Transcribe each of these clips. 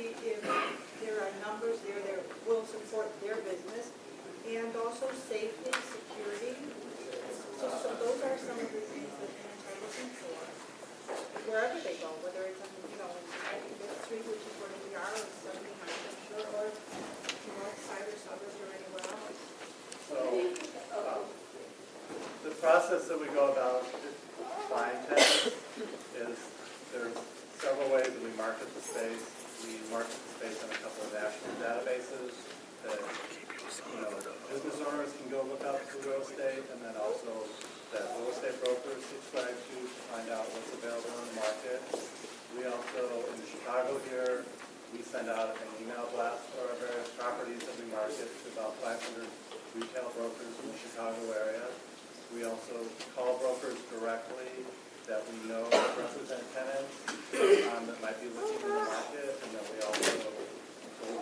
see if there are numbers there that will support their business, and also safety, security. So those are some of the things that parents are looking for wherever they go, whether it's on, I think the street, which is where we are, or 79, I'm sure, or outside or suburbs or anywhere else. So, the process that we go about buying tenants is there's several ways that we market the space. We market the space in a couple of national databases that business owners can go look up for real estate, and then also that real estate brokers subscribe to find out what's available in the market. We also, in Chicago here, we send out an email blast for our various properties that we market to about 500 retail brokers in the Chicago area. We also call brokers directly that we know represent tenants that might be looking in the market, and then we also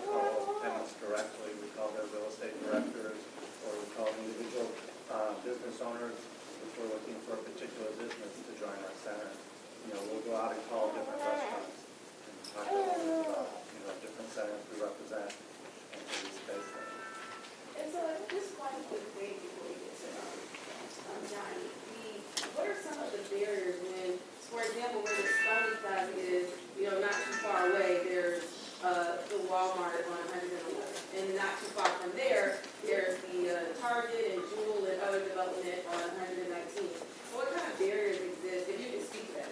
call tenants directly. We call their real estate directors, or we call individual business owners if we're looking for a particular business to join our center. We'll go out and call different restaurants and talk to them about different centers we represent and for these spaces. And so just one quick thing before we get to Johnny, what are some of the barriers when, for example, where the Stony Plaza is, not too far away, there's the Walmart on 111, and not too far from there, there's the Target and Jewel and other development on 119. So what kind of barriers exist, if you can speak to that,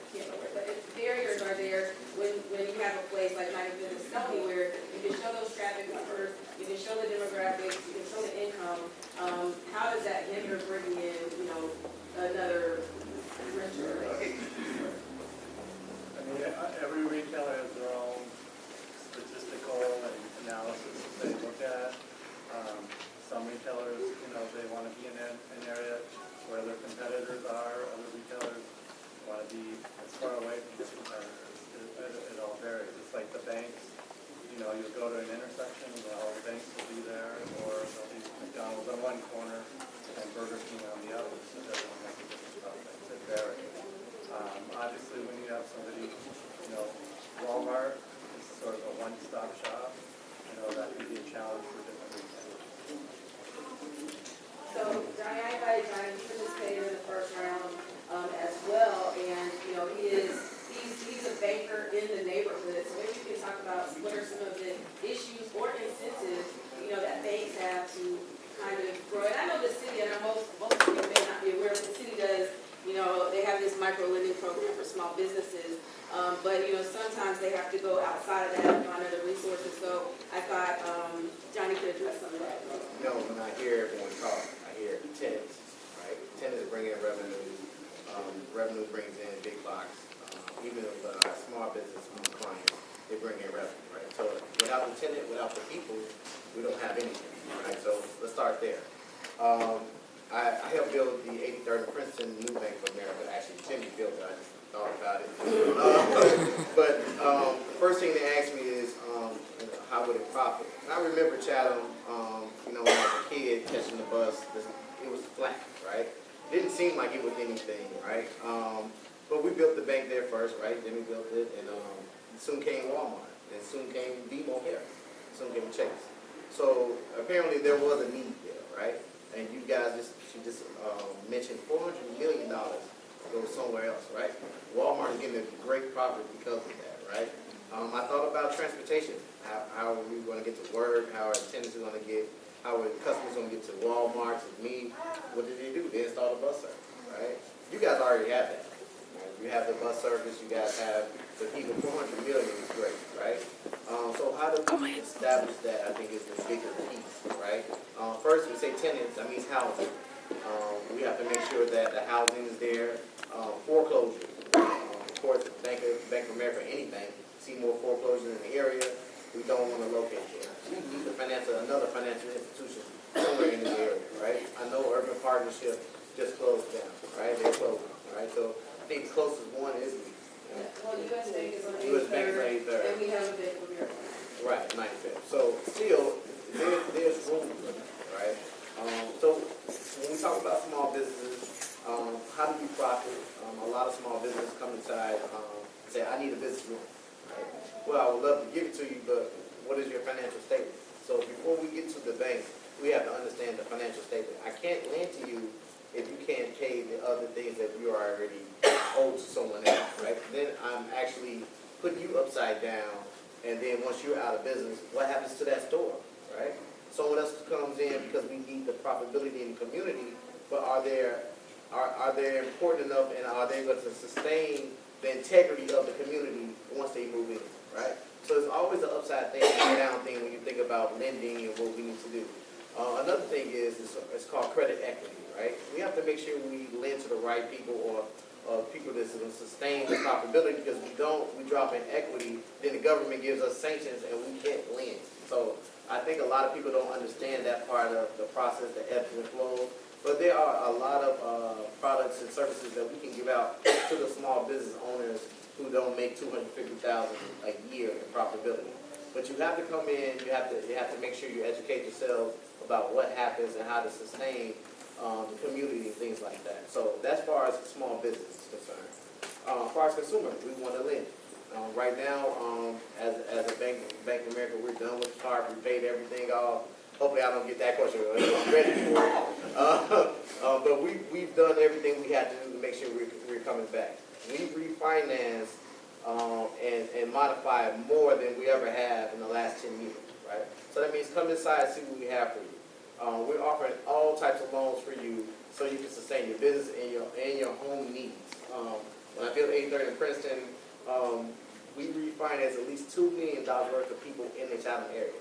but if barriers are there when you have a place like 95th and Stony where you can show those traffic numbers, you can show the demographics, you can show the income, how does that hinder bringing in, another renter? Every retailer has their own statistical and analysis that they look at. Some retailers, they want to be in an area where their competitors are. Other retailers want to be as far away from their competitors. It all varies. It's like the banks. You'll go to an intersection and all the banks will be there, or there'll be McDonald's on one corner and Burger King on the other. So everyone has a different about things. It varies. Obviously, when you have somebody, Walmart is sort of a one-stop shop. That can be a challenge for different retailers. So, Johnny, I invited Johnny to participate in the first round as well, and he's a banker in the neighborhood. So maybe you can talk about what are some of the issues or incentives that banks have to kind of grow. And I know the city, and most people may not be aware, but the city does. They have this micro lending program for small businesses, but sometimes they have to go outside of that and find other resources. So I thought Johnny could address some of that. When I hear everyone talk, I hear tenants, right? Tenants bring in revenue. Revenue brings in big box. Even if small business clients, they bring in revenue, right? So without the tenant, without the people, we don't have anything, right? So let's start there. I helped build the 83rd and Princeton New Bank of America. Actually, Timmy built it. I just thought about it. But the first thing they asked me is, how would it profit? And I remember Chatham, when I was a kid catching the bus, it was flat, right? Didn't seem like it was anything, right? But we built the bank there first, right? Then we built it, and soon came Walmart, and soon came BMO Harris, soon came Chase. So apparently there was a need there, right? And you guys she just mentioned $400 million go somewhere else, right? Walmart is getting a great profit because of that, right? I thought about transportation. How are we going to get to work? How are tenants going to get? How are customers going to get to Walmart, to me? What did they do? They installed a bus service, right? You guys already have that. Right? You have the bus service. You guys have the people. $400 million is great, right? So how do we establish that? I think is the bigger piece, right? First, we say tenants. That means housing. We have to make sure that the housing is there. Foreclosures. Of course, Bank of America, any bank, see more foreclosures in the area. We don't want to locate there. We need another financial institution somewhere in the area, right? I know Urban Partnership just closed down, right? They're closing, right? So I think the closest one is me. Well, U.S. Bank is on 83rd, U.S. Bank is on 83rd. and we have a Bank of America. Right, 95th. So still, there's room for that, right? So when we talk about small businesses, how do you profit? A lot of small businesses come inside and say, I need a business room, right? Well, I would love to give it to you, but what is your financial statement? So before we get to the bank, we have to understand the financial statement. I can't lend to you if you can't pay the other things that you are already owed to someone else, right? Then I'm actually putting you upside down, and then once you're out of business, what happens to that store, right? Someone else comes in because we need the profitability in the community, but are they important enough, and are they going to sustain the integrity of the community once they move in, right? So it's always an upside thing, and down thing when you think about lending and what we need to do. Another thing is it's called credit equity, right? We have to make sure we lend to the right people or people that's going to sustain the profitability, because we drop in equity, then the government gives us sanctions and we can't lend. So I think a lot of people don't understand that part of the process, the ebbs and flows. But there are a lot of products and services that we can give out to the small business owners who don't make $250,000 a year in profitability. But you have to come in, you have to make sure you educate yourselves about what happens and how to sustain the community and things like that. So that's as far as small business is concerned. As far as consumer, we want to lend. Right now, as a Bank of America, we're done with the card. We paid everything off. Hopefully I don't get that question. I'm ready for it. But we've done everything we had to do to make sure we're coming back. We refinanced and modified more than we ever have in the last 10 years, right? So that means come inside and see what we have for you. We're offering all types of loans for you so you can sustain your business and your home needs. When I built 830 in Princeton, we refinanced at least $2 million worth of people in the Chatham area.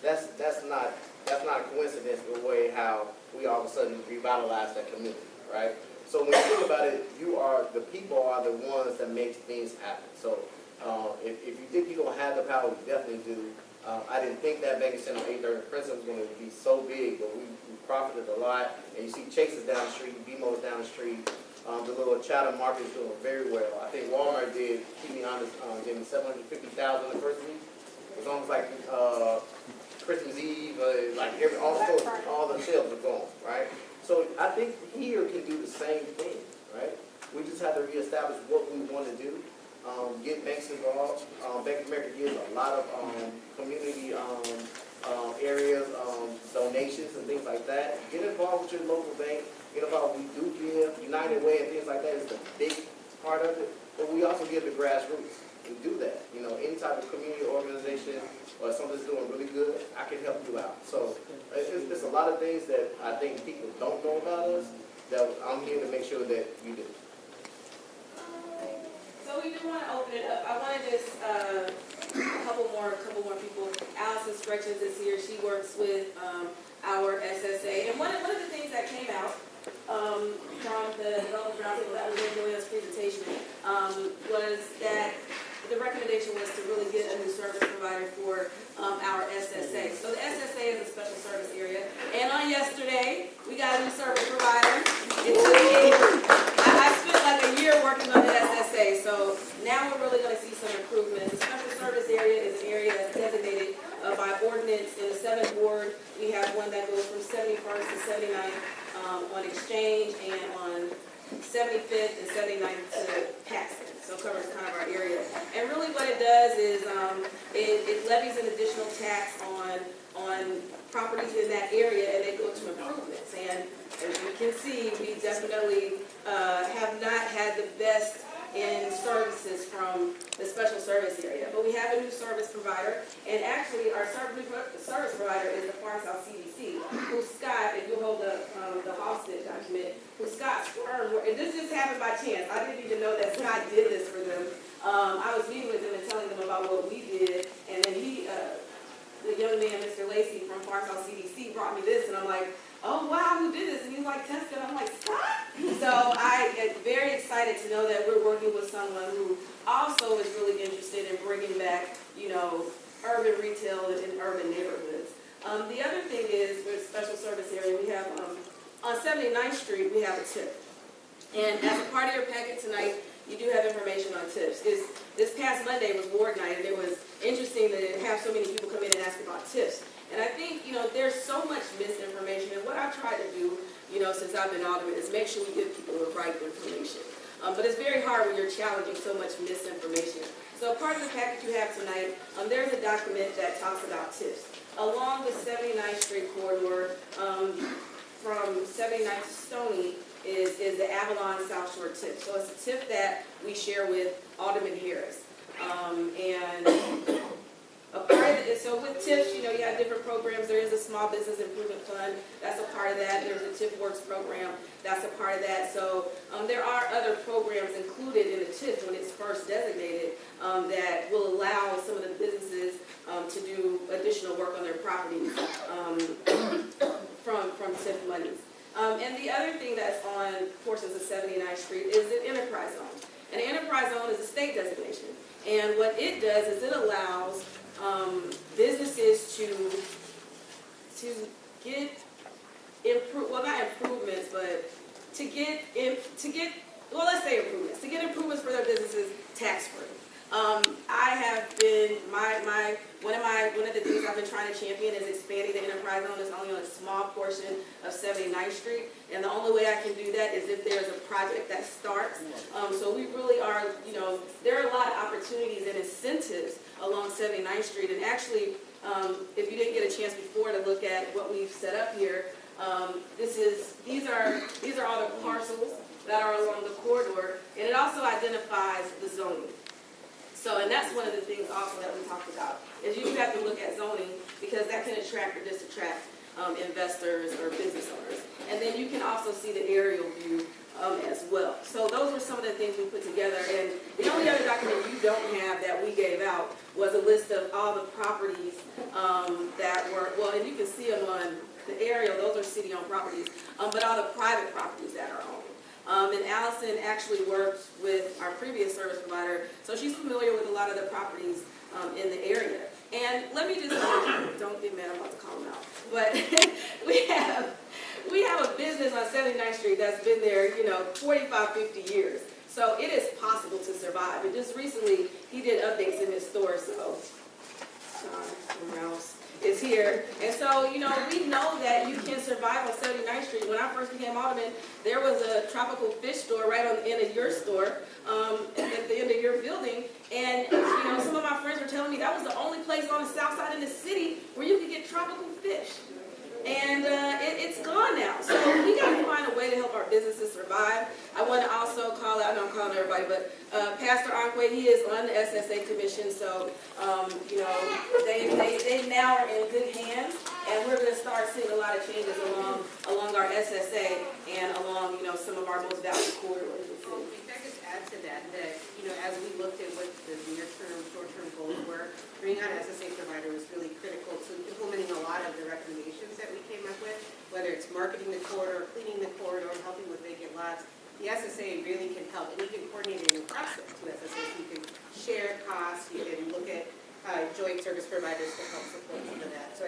That's not a coincidence the way how we all of a sudden revitalize that community, right? So when you think about it, the people are the ones that make things happen. So if you think you don't have the power, you definitely do. I didn't think that Vegas Center on 830 Princeton was going to be so big, but we profited a lot. And you see Chase is down the street, BMO's down the street. The little Chatham market is doing very well. I think Walmart did, keep me honest, gave me $750,000 the first week. It was almost like Christmas Eve, all the sales are gone, right? So I think here can do the same thing, right? We just have to reestablish what we want to do. Get banks involved. Bank of America gives a lot of community areas, donations and things like that. Get involved with your local bank. Get involved. We do give United Way and things like that is the big part of it. But we also give the grassroots. We do that. Any type of community organization or something that's doing really good, I can help you out. So it's a lot of things that I think people don't know about us that I'm here to make sure that you do. So we do want to open it up. I want to just a couple more people. Allison Stretchens is here. She works with our SSA. And one of the things that came out from the development roundtable that was in Joanne's presentation was that the recommendation was to really get a new service provider for our SSA. So the SSA is a special service area. And on yesterday, we got a new service provider. I spent like a year working on the SSA, so now we're really going to see some improvements. The special service area is an area that's designated by ordinance in the 7th Ward. We have one that goes from 71st to 79th on Exchange, and on 75th and 79th to Paxton. So it covers kind of our area. And really what it does is it levies an additional tax on properties in that area, and they go to improvements. And as you can see, we definitely have not had the best in services from the special service area. But we have a new service provider, and actually our service provider is the Far South CDC, who Scott, if you hold the Hofstede document, who Scott's firm, and this just happened by chance. I didn't even know that Scott did this for them. I was meeting with them and telling them about what we did, and then the young man, Mr. Lacey from Far South CDC, brought me this, and I'm like, oh wow, who did this? And he's like, Tesco. I'm like, Scott? So I get very excited to know that we're working with someone who also is really interested in bringing back, urban retail in urban neighborhoods. The other thing is, for the special service area, we have, on 79th Street, we have a tip. And as a part of your packet tonight, you do have information on tips. This past Monday was ward night, and it was interesting to have so many people come in and ask about tips. And I think, there's so much misinformation, and what I've tried to do, since I've been alderman, is make sure we give people the right information. But it's very hard when you're challenging so much misinformation. So part of the package you have tonight, there's a document that talks about TIFs. Along the 79th Street corridor, from 79th to Stony, is the Avalon South Shore TIF. So it's a TIF that we share with Alderman Harris. And a part of it, so with TIFs, you know, you have different programs. There is a Small Business Improvement Fund. That's a part of that. There's a TIF Works program. That's a part of that. So there are other programs included in the TIF when it's first designated that will allow some of the businesses to do additional work on their properties from TIF monies. And the other thing that's on portions of 79th Street is the enterprise zone. And the enterprise zone is a state designation. And what it does is it allows businesses to get not improvements, but to get improvements for their businesses tax-free. I have been, one of the things I've been trying to champion is expanding the enterprise zone. It's only on a small portion of 79th Street, and the only way I can do that is if there's a project that starts. So we really are, you know, there are a lot of opportunities and incentives along 79th Street, and actually, if you didn't get a chance before to look at what we've set up here, these are all the parcels that are along the corridor, and it also identifies the zoning. So, and that's one of the things also that we talked about, is you have to look at zoning because that can attract or distract investors or business owners. And then you can also see the aerial view as well. So those were some of the things we put together. And the only other document you don't have that we gave out was a list of all the properties that were, well, and you can see them on the aerial, those are city-owned properties, but all the private properties that are owned. And Allison actually worked with our previous service provider, so she's familiar with a lot of the properties in the area. And let me just, don't get mad, I'm about to call them out, but we have a business on 79th Street that's been there, you know, 45, 50 years. So it is possible to survive. And just recently, he did updates in his store, so Mouse is here. And so, you know, we know that you can survive on 79th Street. When I first became alderman, there was a tropical fish store right on the end of your store, at the end of your building. And, you know, some of my friends were telling me that was the only place on the south side of the city where you could get tropical fish. And it's gone now. So we got to find a way to help our businesses survive. I want to also call out, I know I'm calling everybody, but Pastor Anque, he is on the SSA commission. So, you know, they now are in good hands. And we're going to start seeing a lot of changes along our SSA and along, you know, some of our most valuable corridors. Well, if I could add to that, you know, as we looked at what the near-term, short-term goals were, bringing on SSA provider was really critical to implementing a lot of the recommendations that we came up with, whether it's marketing the corridor, cleaning the corridor, helping with vacant lots. The SSA really can help, and you can coordinate a new process to SSA. So you can share costs, you can look at joint service providers to help support some of that. So